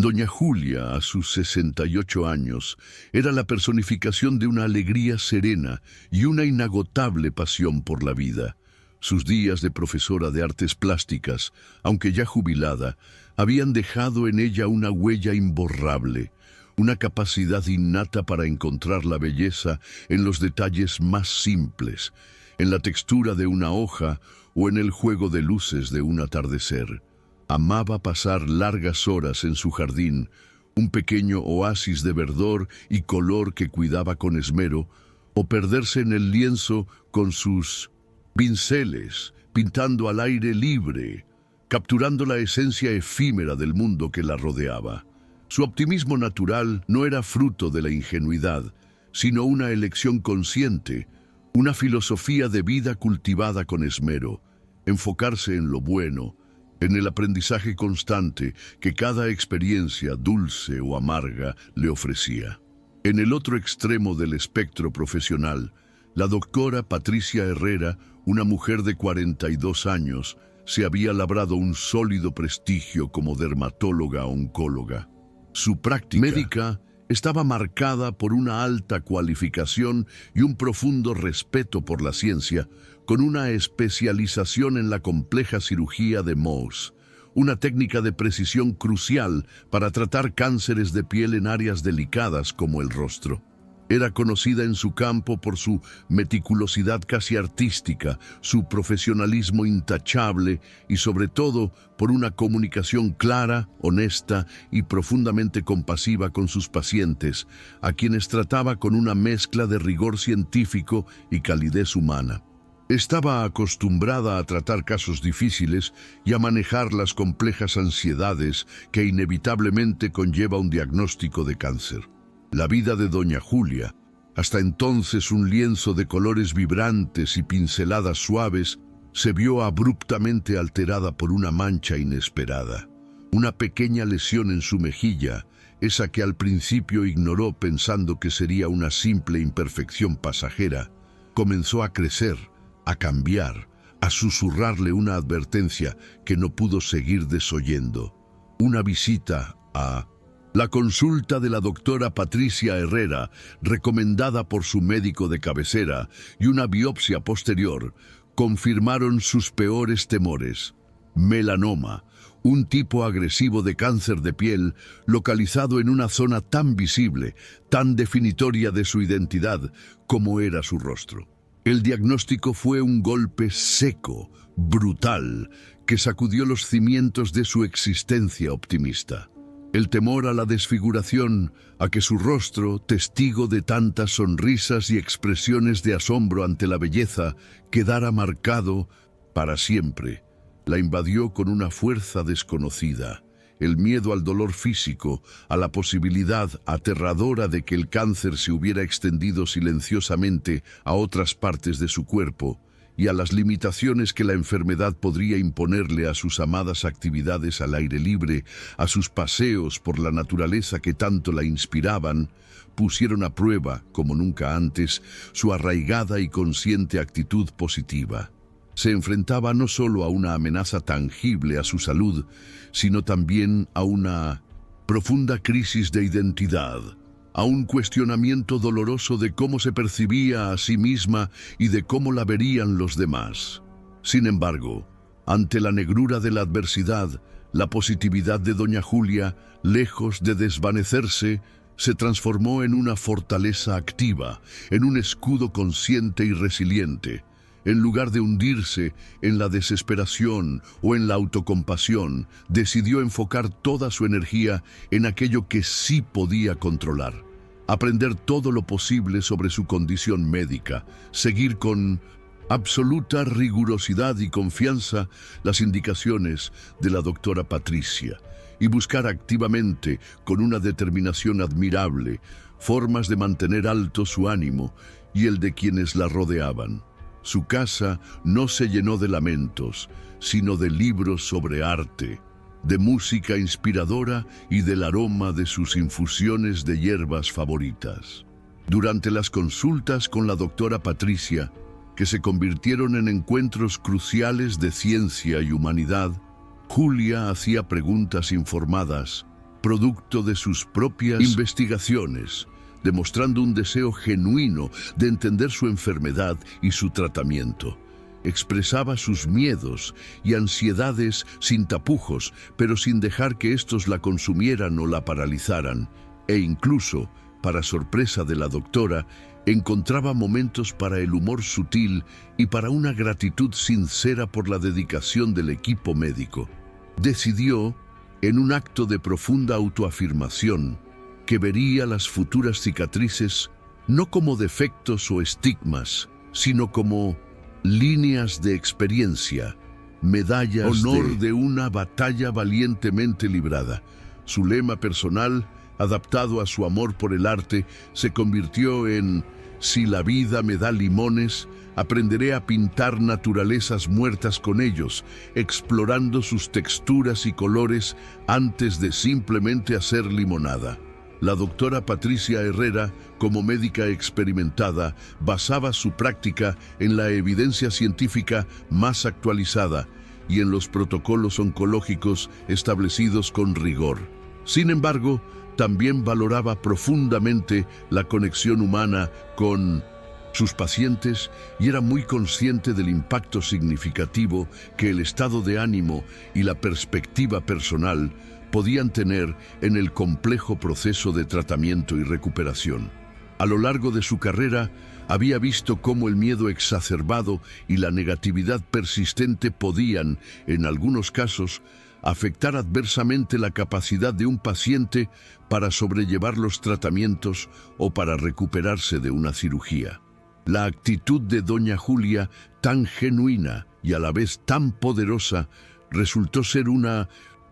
Doña Julia, a sus 68 años, era la personificación de una alegría serena y una inagotable pasión por la vida. Sus días de profesora de artes plásticas, aunque ya jubilada, habían dejado en ella una huella imborrable, una capacidad innata para encontrar la belleza en los detalles más simples, en la textura de una hoja o en el juego de luces de un atardecer. Amaba pasar largas horas en su jardín, un pequeño oasis de verdor y color que cuidaba con esmero, o perderse en el lienzo con sus pinceles, pintando al aire libre, capturando la esencia efímera del mundo que la rodeaba. Su optimismo natural no era fruto de la ingenuidad, sino una elección consciente, una filosofía de vida cultivada con esmero, enfocarse en lo bueno, en el aprendizaje constante que cada experiencia, dulce o amarga, le ofrecía. En el otro extremo del espectro profesional, la doctora Patricia Herrera, una mujer de 42 años, se había labrado un sólido prestigio como dermatóloga-oncóloga. Su práctica médica estaba marcada por una alta cualificación y un profundo respeto por la ciencia, con una especialización en la compleja cirugía de Mohs, una técnica de precisión crucial para tratar cánceres de piel en áreas delicadas como el rostro. Era conocida en su campo por su meticulosidad casi artística, su profesionalismo intachable y sobre todo por una comunicación clara, honesta y profundamente compasiva con sus pacientes, a quienes trataba con una mezcla de rigor científico y calidez humana. Estaba acostumbrada a tratar casos difíciles y a manejar las complejas ansiedades que inevitablemente conlleva un diagnóstico de cáncer. La vida de doña Julia, hasta entonces un lienzo de colores vibrantes y pinceladas suaves, se vio abruptamente alterada por una mancha inesperada. Una pequeña lesión en su mejilla, esa que al principio ignoró pensando que sería una simple imperfección pasajera, comenzó a crecer, a cambiar, a susurrarle una advertencia que no pudo seguir desoyendo. Una visita a la consulta de la doctora Patricia Herrera, recomendada por su médico de cabecera, y una biopsia posterior, confirmaron sus peores temores. Melanoma, un tipo agresivo de cáncer de piel localizado en una zona tan visible, tan definitoria de su identidad como era su rostro. El diagnóstico fue un golpe seco, brutal, que sacudió los cimientos de su existencia optimista. El temor a la desfiguración, a que su rostro, testigo de tantas sonrisas y expresiones de asombro ante la belleza, quedara marcado para siempre, la invadió con una fuerza desconocida. El miedo al dolor físico, a la posibilidad aterradora de que el cáncer se hubiera extendido silenciosamente a otras partes de su cuerpo, y a las limitaciones que la enfermedad podría imponerle a sus amadas actividades al aire libre, a sus paseos por la naturaleza que tanto la inspiraban, pusieron a prueba, como nunca antes, su arraigada y consciente actitud positiva. Se enfrentaba no solo a una amenaza tangible a su salud, sino también a una profunda crisis de identidad, a un cuestionamiento doloroso de cómo se percibía a sí misma y de cómo la verían los demás. Sin embargo, ante la negrura de la adversidad, la positividad de doña Julia, lejos de desvanecerse, se transformó en una fortaleza activa, en un escudo consciente y resiliente. En lugar de hundirse en la desesperación o en la autocompasión, decidió enfocar toda su energía en aquello que sí podía controlar. Aprender todo lo posible sobre su condición médica, seguir con absoluta rigurosidad y confianza las indicaciones de la doctora Patricia y buscar activamente, con una determinación admirable, formas de mantener alto su ánimo y el de quienes la rodeaban. Su casa no se llenó de lamentos, sino de libros sobre arte, de música inspiradora y del aroma de sus infusiones de hierbas favoritas. Durante las consultas con la doctora Patricia, que se convirtieron en encuentros cruciales de ciencia y humanidad, Julia hacía preguntas informadas, producto de sus propias investigaciones, demostrando un deseo genuino de entender su enfermedad y su tratamiento. Expresaba sus miedos y ansiedades sin tapujos, pero sin dejar que estos la consumieran o la paralizaran, e incluso, para sorpresa de la doctora, encontraba momentos para el humor sutil y para una gratitud sincera por la dedicación del equipo médico. Decidió, en un acto de profunda autoafirmación, que vería las futuras cicatrices no como defectos o estigmas, sino como líneas de experiencia, medallas de una batalla valientemente librada. Su lema personal, adaptado a su amor por el arte, se convirtió en: si la vida me da limones, aprenderé a pintar naturalezas muertas con ellos, explorando sus texturas y colores antes de simplemente hacer limonada. La doctora Patricia Herrera, como médica experimentada, basaba su práctica en la evidencia científica más actualizada y en los protocolos oncológicos establecidos con rigor. Sin embargo, también valoraba profundamente la conexión humana con sus pacientes y era muy consciente del impacto significativo que el estado de ánimo y la perspectiva personal podían tener en el complejo proceso de tratamiento y recuperación. A lo largo de su carrera, había visto cómo el miedo exacerbado y la negatividad persistente podían, en algunos casos, afectar adversamente la capacidad de un paciente para sobrellevar los tratamientos o para recuperarse de una cirugía. La actitud de doña Julia, tan genuina y a la vez tan poderosa, resultó ser una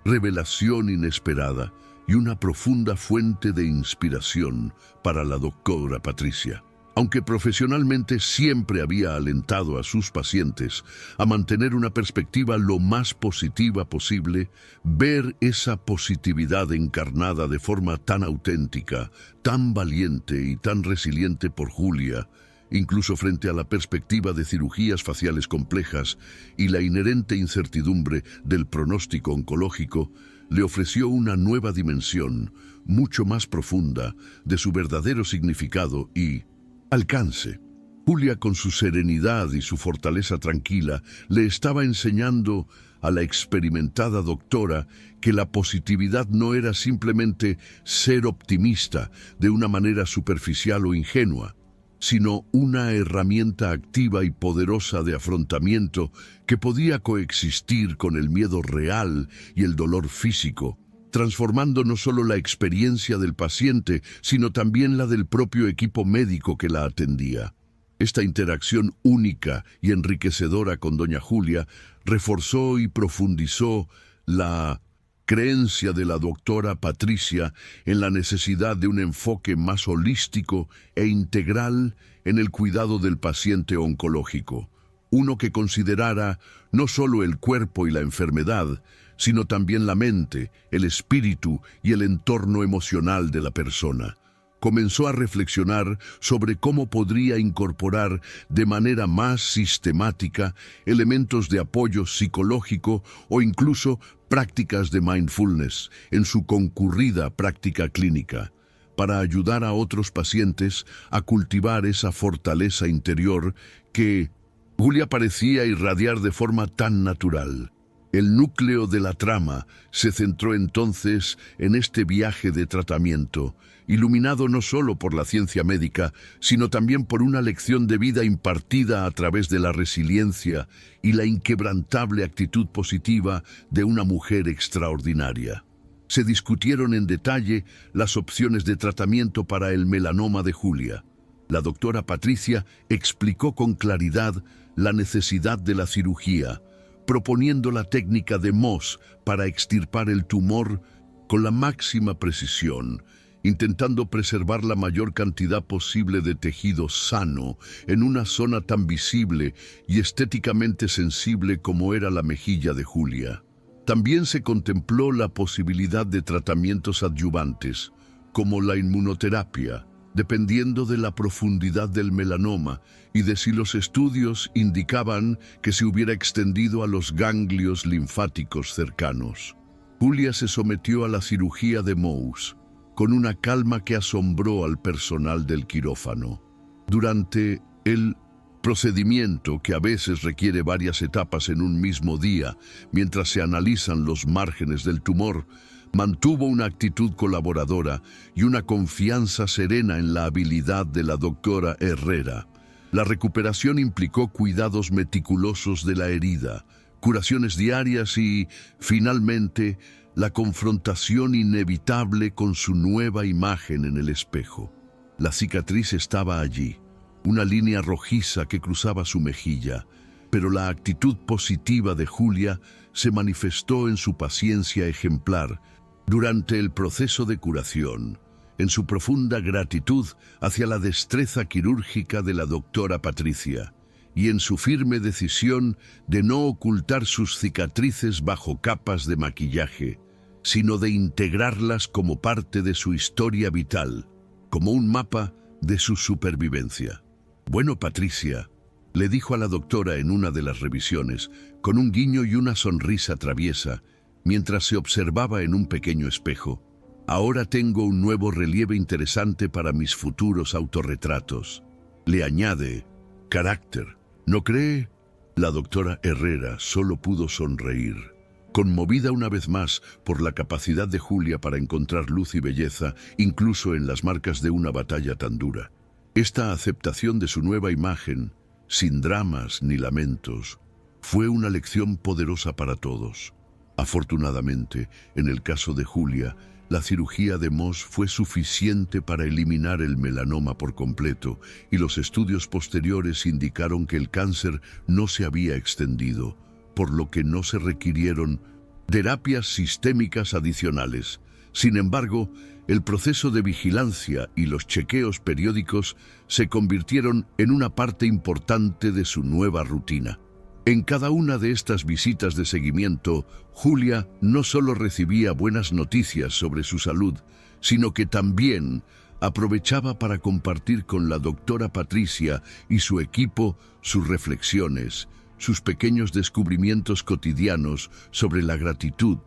revelación inesperada y una profunda fuente de inspiración para la doctora Patricia. Aunque profesionalmente siempre había alentado a sus pacientes a mantener una perspectiva lo más positiva posible, ver esa positividad encarnada de forma tan auténtica, tan valiente y tan resiliente por Julia, incluso frente a la perspectiva de cirugías faciales complejas y la inherente incertidumbre del pronóstico oncológico, le ofreció una nueva dimensión, mucho más profunda, de su verdadero significado y alcance. Julia, con su serenidad y su fortaleza tranquila, le estaba enseñando a la experimentada doctora que la positividad no era simplemente ser optimista de una manera superficial o ingenua, sino una herramienta activa y poderosa de afrontamiento que podía coexistir con el miedo real y el dolor físico, transformando no solo la experiencia del paciente, sino también la del propio equipo médico que la atendía. Esta interacción única y enriquecedora con doña Julia reforzó y profundizó la creencia de la doctora Patricia en la necesidad de un enfoque más holístico e integral en el cuidado del paciente oncológico, uno que considerara no solo el cuerpo y la enfermedad, sino también la mente, el espíritu y el entorno emocional de la persona. Comenzó a reflexionar sobre cómo podría incorporar de manera más sistemática elementos de apoyo psicológico o incluso prácticas de mindfulness en su concurrida práctica clínica, para ayudar a otros pacientes a cultivar esa fortaleza interior que Julia parecía irradiar de forma tan natural. El núcleo de la trama se centró entonces en este viaje de tratamiento, iluminado no solo por la ciencia médica, sino también por una lección de vida impartida a través de la resiliencia y la inquebrantable actitud positiva de una mujer extraordinaria. Se discutieron en detalle las opciones de tratamiento para el melanoma de Julia. La doctora Patricia explicó con claridad la necesidad de la cirugía, proponiendo la técnica de Mohs para extirpar el tumor con la máxima precisión, intentando preservar la mayor cantidad posible de tejido sano en una zona tan visible y estéticamente sensible como era la mejilla de Julia. También se contempló la posibilidad de tratamientos adyuvantes, como la inmunoterapia, dependiendo de la profundidad del melanoma y de si los estudios indicaban que se hubiera extendido a los ganglios linfáticos cercanos. Julia se sometió a la cirugía de Mohs con una calma que asombró al personal del quirófano. Durante el procedimiento, que a veces requiere varias etapas en un mismo día, mientras se analizan los márgenes del tumor, mantuvo una actitud colaboradora y una confianza serena en la habilidad de la doctora Herrera. La recuperación implicó cuidados meticulosos de la herida, curaciones diarias y, finalmente, la confrontación inevitable con su nueva imagen en el espejo. La cicatriz estaba allí, una línea rojiza que cruzaba su mejilla, pero la actitud positiva de Julia se manifestó en su paciencia ejemplar durante el proceso de curación, en su profunda gratitud hacia la destreza quirúrgica de la doctora Patricia y en su firme decisión de no ocultar sus cicatrices bajo capas de maquillaje, sino de integrarlas como parte de su historia vital, como un mapa de su supervivencia. «Bueno, Patricia», le dijo a la doctora en una de las revisiones, con un guiño y una sonrisa traviesa, mientras se observaba en un pequeño espejo, «ahora tengo un nuevo relieve interesante para mis futuros autorretratos». Le añade, «carácter, ¿no cree?». La doctora Herrera solo pudo sonreír, conmovida una vez más por la capacidad de Julia para encontrar luz y belleza, incluso en las marcas de una batalla tan dura. Esta aceptación de su nueva imagen, sin dramas ni lamentos, fue una lección poderosa para todos. Afortunadamente, en el caso de Julia, la cirugía de Mohs fue suficiente para eliminar el melanoma por completo, y los estudios posteriores indicaron que el cáncer no se había extendido, por lo que no se requirieron terapias sistémicas adicionales. Sin embargo, el proceso de vigilancia y los chequeos periódicos se convirtieron en una parte importante de su nueva rutina. En cada una de estas visitas de seguimiento, Julia no solo recibía buenas noticias sobre su salud, sino que también aprovechaba para compartir con la doctora Patricia y su equipo sus reflexiones, sus pequeños descubrimientos cotidianos sobre la gratitud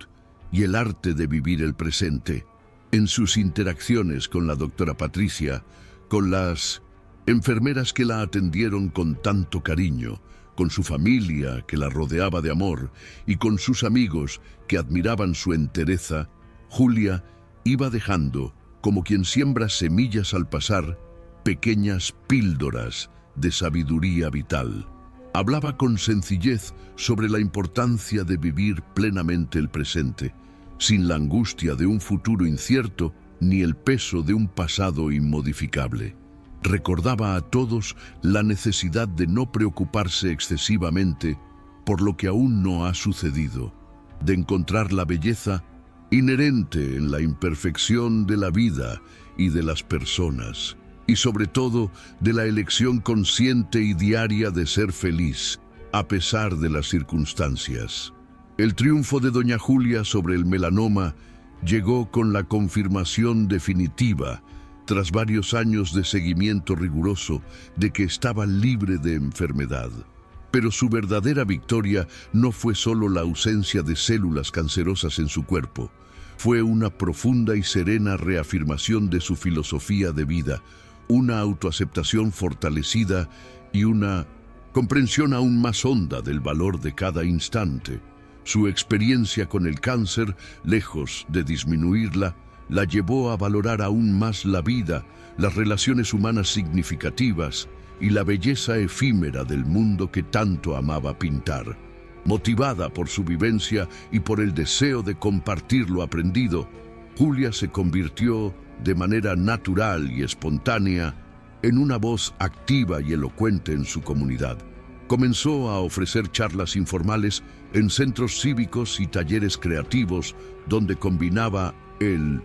y el arte de vivir el presente. En sus interacciones con la doctora Patricia, con las enfermeras que la atendieron con tanto cariño, con su familia que la rodeaba de amor y con sus amigos que admiraban su entereza, Julia iba dejando, como quien siembra semillas al pasar, pequeñas píldoras de sabiduría vital. Hablaba con sencillez sobre la importancia de vivir plenamente el presente, sin la angustia de un futuro incierto ni el peso de un pasado inmodificable. Recordaba a todos la necesidad de no preocuparse excesivamente por lo que aún no ha sucedido, de encontrar la belleza inherente en la imperfección de la vida y de las personas, y sobre todo de la elección consciente y diaria de ser feliz, a pesar de las circunstancias. El triunfo de doña Julia sobre el melanoma llegó con la confirmación definitiva, tras varios años de seguimiento riguroso, de que estaba libre de enfermedad. Pero su verdadera victoria no fue solo la ausencia de células cancerosas en su cuerpo, fue una profunda y serena reafirmación de su filosofía de vida, una autoaceptación fortalecida y una comprensión aún más honda del valor de cada instante. Su experiencia con el cáncer, lejos de disminuirla, la llevó a valorar aún más la vida, las relaciones humanas significativas y la belleza efímera del mundo que tanto amaba pintar. Motivada por su vivencia y por el deseo de compartir lo aprendido, Julia se convirtió de manera natural y espontánea en una voz activa y elocuente en su comunidad. Comenzó a ofrecer charlas informales en centros cívicos y talleres creativos donde combinaba el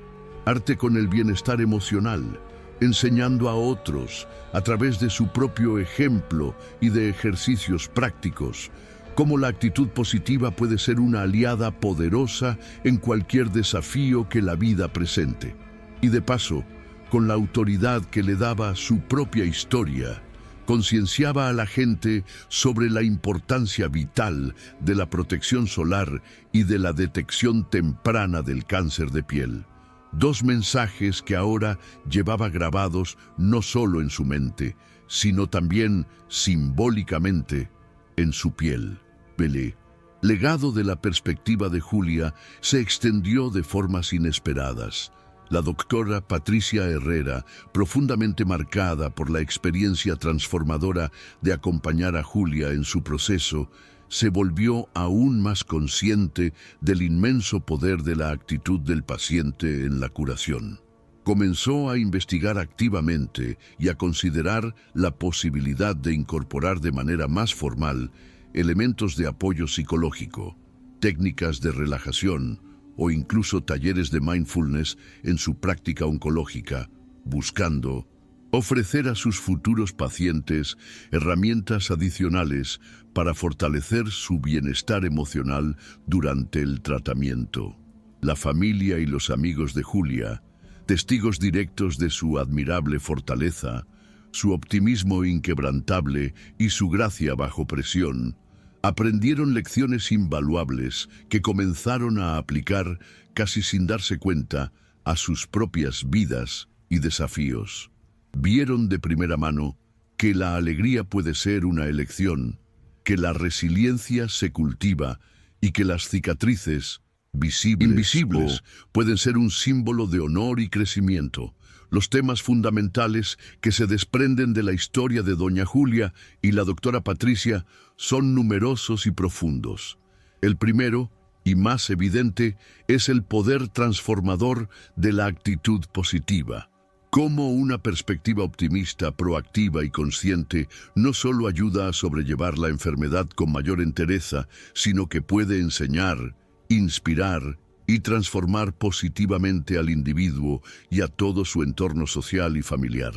arte con el bienestar emocional, enseñando a otros, a través de su propio ejemplo y de ejercicios prácticos, cómo la actitud positiva puede ser una aliada poderosa en cualquier desafío que la vida presente. Y de paso, con la autoridad que le daba su propia historia, concienciaba a la gente sobre la importancia vital de la protección solar y de la detección temprana del cáncer de piel. Dos mensajes que ahora llevaba grabados no solo en su mente, sino también simbólicamente en su piel. El legado de la perspectiva de Julia se extendió de formas inesperadas. La doctora Patricia Herrera, profundamente marcada por la experiencia transformadora de acompañar a Julia en su proceso, se volvió aún más consciente del inmenso poder de la actitud del paciente en la curación. Comenzó a investigar activamente y a considerar la posibilidad de incorporar de manera más formal elementos de apoyo psicológico, técnicas de relajación o incluso talleres de mindfulness en su práctica oncológica, buscando ofrecer a sus futuros pacientes herramientas adicionales para fortalecer su bienestar emocional durante el tratamiento. La familia y los amigos de Julia, testigos directos de su admirable fortaleza, su optimismo inquebrantable y su gracia bajo presión, aprendieron lecciones invaluables que comenzaron a aplicar casi sin darse cuenta a sus propias vidas y desafíos. Vieron de primera mano que la alegría puede ser una elección, que la resiliencia se cultiva y que las cicatrices, invisibles, pueden ser un símbolo de honor y crecimiento. Los temas fundamentales que se desprenden de la historia de doña Julia y la doctora Patricia son numerosos y profundos. El primero, y más evidente, es el poder transformador de la actitud positiva. Cómo una perspectiva optimista, proactiva y consciente no solo ayuda a sobrellevar la enfermedad con mayor entereza, sino que puede enseñar, inspirar y transformar positivamente al individuo y a todo su entorno social y familiar.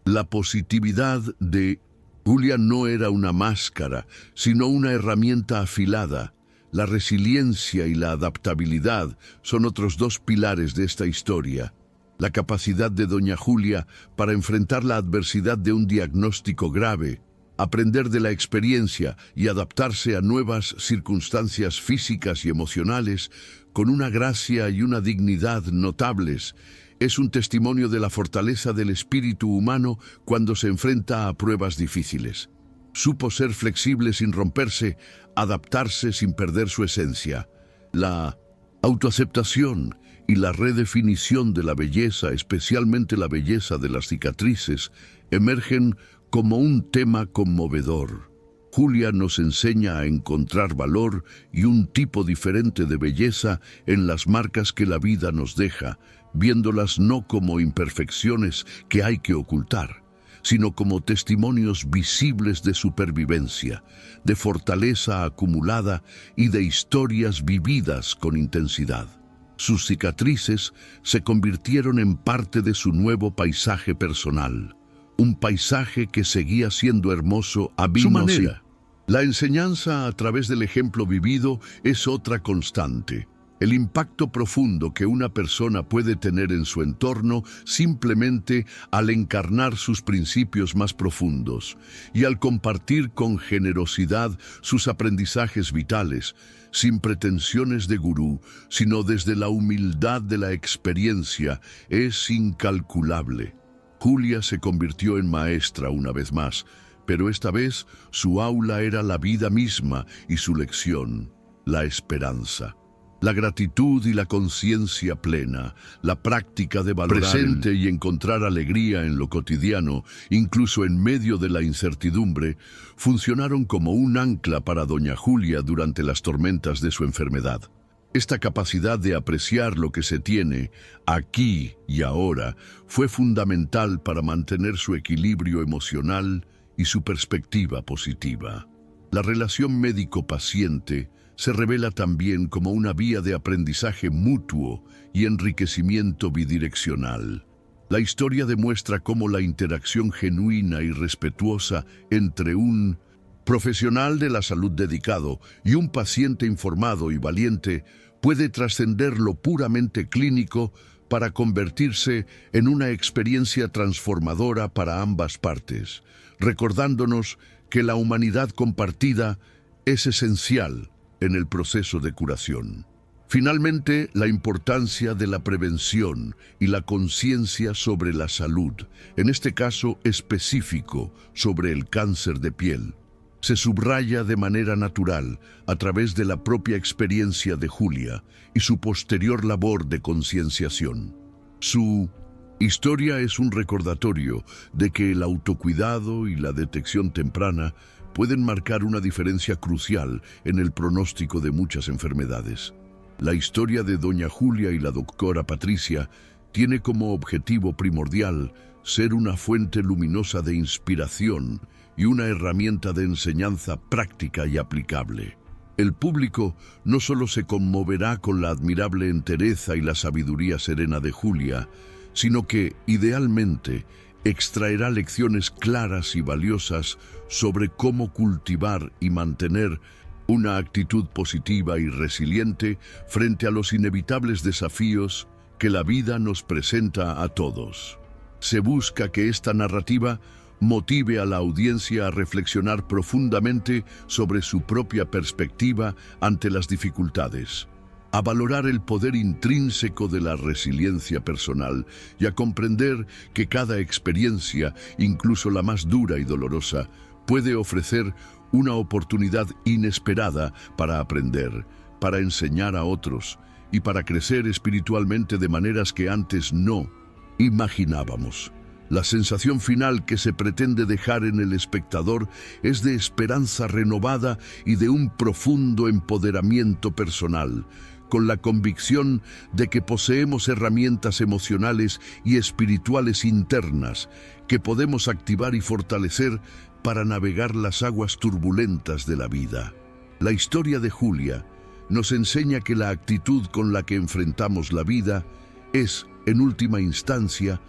La positividad de Julia no era una máscara, sino una herramienta afilada. La resiliencia y la adaptabilidad son otros dos pilares de esta historia. La capacidad de doña Julia para enfrentar la adversidad de un diagnóstico grave, aprender de la experiencia y adaptarse a nuevas circunstancias físicas y emocionales con una gracia y una dignidad notables, es un testimonio de la fortaleza del espíritu humano cuando se enfrenta a pruebas difíciles. Supo ser flexible sin romperse, adaptarse sin perder su esencia. La autoaceptación y la redefinición de la belleza, especialmente la belleza de las cicatrices, emergen como un tema conmovedor. Julia nos enseña a encontrar valor y un tipo diferente de belleza en las marcas que la vida nos deja, viéndolas no como imperfecciones que hay que ocultar, sino como testimonios visibles de supervivencia, de fortaleza acumulada y de historias vividas con intensidad. Sus cicatrices se convirtieron en parte de su nuevo paisaje personal, un paisaje que seguía siendo hermoso a su manera. La enseñanza a través del ejemplo vivido es otra constante. El impacto profundo que una persona puede tener en su entorno simplemente al encarnar sus principios más profundos y al compartir con generosidad sus aprendizajes vitales, sin pretensiones de gurú, sino desde la humildad de la experiencia, es incalculable. Julia se convirtió en maestra una vez más, pero esta vez su aula era la vida misma y su lección, la esperanza. La gratitud y la conciencia plena, la práctica de valorar presente y encontrar alegría en lo cotidiano, incluso en medio de la incertidumbre, funcionaron como un ancla para doña Julia durante las tormentas de su enfermedad. Esta capacidad de apreciar lo que se tiene, aquí y ahora, fue fundamental para mantener su equilibrio emocional y su perspectiva positiva. La relación médico-paciente se revela también como una vía de aprendizaje mutuo y enriquecimiento bidireccional. La historia demuestra cómo la interacción genuina y respetuosa entre un profesional de la salud dedicado y un paciente informado y valiente puede trascender lo puramente clínico para convertirse en una experiencia transformadora para ambas partes, recordándonos que la humanidad compartida es esencial en el proceso de curación. Finalmente, la importancia de la prevención y la conciencia sobre la salud, en este caso específico sobre el cáncer de piel, se subraya de manera natural a través de la propia experiencia de Julia y su posterior labor de concienciación. Su historia es un recordatorio de que el autocuidado y la detección temprana pueden marcar una diferencia crucial en el pronóstico de muchas enfermedades. La historia de Doña Julia y la doctora Patricia tiene como objetivo primordial ser una fuente luminosa de inspiración y una herramienta de enseñanza práctica y aplicable. El público no solo se conmoverá con la admirable entereza y la sabiduría serena de Julia, sino que, idealmente, extraerá lecciones claras y valiosas sobre cómo cultivar y mantener una actitud positiva y resiliente frente a los inevitables desafíos que la vida nos presenta a todos. Se busca que esta narrativa motive a la audiencia a reflexionar profundamente sobre su propia perspectiva ante las dificultades, a valorar el poder intrínseco de la resiliencia personal y a comprender que cada experiencia, incluso la más dura y dolorosa, puede ofrecer una oportunidad inesperada para aprender, para enseñar a otros y para crecer espiritualmente de maneras que antes no imaginábamos. La sensación final que se pretende dejar en el espectador es de esperanza renovada y de un profundo empoderamiento personal, con la convicción de que poseemos herramientas emocionales y espirituales internas que podemos activar y fortalecer para navegar las aguas turbulentas de la vida. La historia de Julia nos enseña que la actitud con la que enfrentamos la vida es, en última instancia,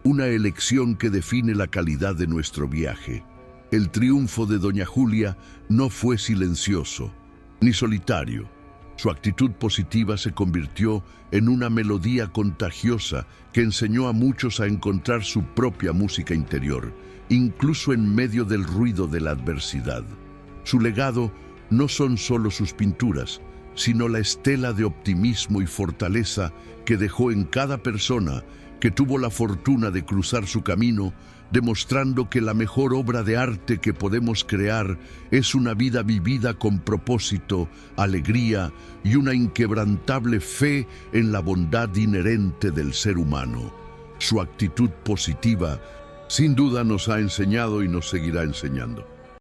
una elección que define la calidad de nuestro viaje. El triunfo de Doña Julia no fue silencioso, ni solitario. Su actitud positiva se convirtió en una melodía contagiosa que enseñó a muchos a encontrar su propia música interior, incluso en medio del ruido de la adversidad. Su legado no son solo sus pinturas, sino la estela de optimismo y fortaleza que dejó en cada persona que tuvo la fortuna de cruzar su camino, demostrando que la mejor obra de arte que podemos crear es una vida vivida con propósito, alegría y una inquebrantable fe en la bondad inherente del ser humano. Su actitud positiva, sin duda, nos ha enseñado y nos seguirá enseñando.